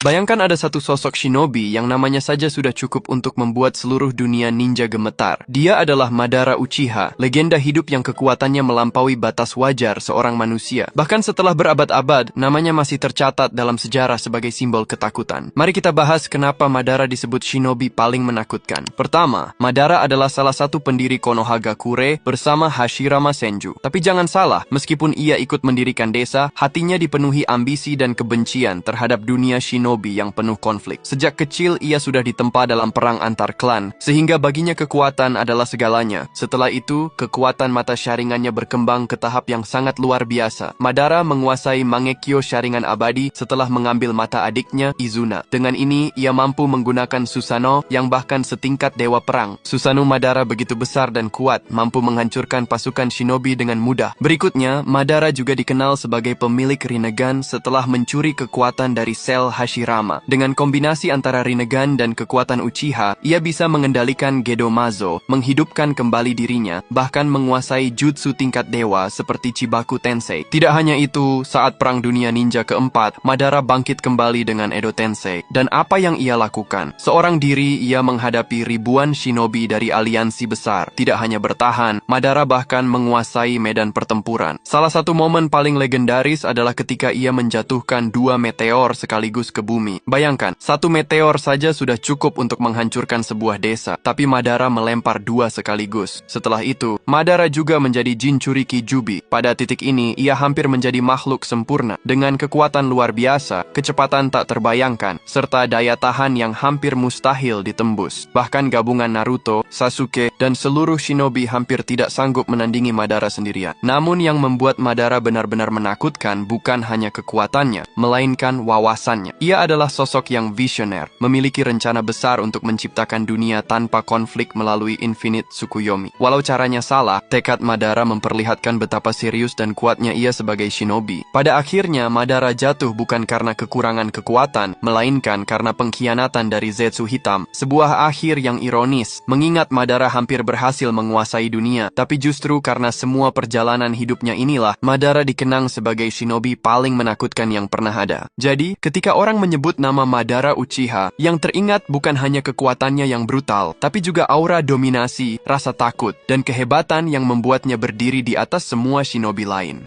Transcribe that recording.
Bayangkan ada satu sosok shinobi yang namanya saja sudah cukup untuk membuat seluruh dunia ninja gemetar. Dia adalah Madara Uchiha, legenda hidup yang kekuatannya melampaui batas wajar seorang manusia. Bahkan setelah berabad-abad, namanya masih tercatat dalam sejarah sebagai simbol ketakutan. Mari kita bahas kenapa Madara disebut shinobi paling menakutkan. Pertama, Madara adalah salah satu pendiri Konohagakure bersama Hashirama Senju. Tapi jangan salah, meskipun ia ikut mendirikan desa, hatinya dipenuhi ambisi dan kebencian terhadap dunia shinobi yang penuh konflik. Sejak kecil ia sudah ditempa dalam perang antar klan, sehingga baginya kekuatan adalah segalanya. Setelah itu, kekuatan mata Sharingannya berkembang ke tahap yang sangat luar biasa. Madara menguasai Mangekyo Sharingan abadi setelah mengambil mata adiknya, Izuna. Dengan ini, ia mampu menggunakan Susanoo yang bahkan setingkat dewa perang. Susanoo Madara begitu besar dan kuat, mampu menghancurkan pasukan shinobi dengan mudah. Berikutnya, Madara juga dikenal sebagai pemilik Rinnegan setelah mencuri kekuatan dari sel Hashirama. Dengan kombinasi antara Rinnegan dan kekuatan Uchiha, ia bisa mengendalikan Gedomazo, menghidupkan kembali dirinya, bahkan menguasai jutsu tingkat dewa seperti Chibaku Tensei. Tidak hanya itu, saat Perang Dunia Ninja keempat, Madara bangkit kembali dengan Edo Tensei. Dan apa yang ia lakukan? Seorang diri, ia menghadapi ribuan shinobi dari aliansi besar. Tidak hanya bertahan, Madara bahkan menguasai medan pertempuran. Salah satu momen paling legendaris adalah ketika ia menjatuhkan 2 meteor sekaligus ke bumi. Bayangkan, satu meteor saja sudah cukup untuk menghancurkan sebuah desa, tapi Madara melempar 2 sekaligus. Setelah itu, Madara juga menjadi Jinchuriki Jubi. Pada titik ini, ia hampir menjadi makhluk sempurna. Dengan kekuatan luar biasa, kecepatan tak terbayangkan, serta daya tahan yang hampir mustahil ditembus. Bahkan gabungan Naruto, Sasuke, dan seluruh shinobi hampir tidak sanggup menandingi Madara sendirian. Namun yang membuat Madara benar-benar menakutkan bukan hanya kekuatannya, melainkan wawasannya. Ia adalah sosok yang visioner, memiliki rencana besar untuk menciptakan dunia tanpa konflik melalui Infinite Tsukuyomi. Walau caranya salah, tekad Madara memperlihatkan betapa serius dan kuatnya ia sebagai shinobi. Pada akhirnya, Madara jatuh bukan karena kekurangan kekuatan, melainkan karena pengkhianatan dari Zetsu Hitam. Sebuah akhir yang ironis, mengingat Madara hampir berhasil menguasai dunia, tapi justru karena semua perjalanan hidupnya inilah, Madara dikenang sebagai shinobi paling menakutkan yang pernah ada. Jadi, ketika orang menyebut nama Madara Uchiha, yang teringat bukan hanya kekuatannya yang brutal, tapi juga aura dominasi, rasa takut, dan kehebatan yang membuatnya berdiri di atas semua shinobi lain.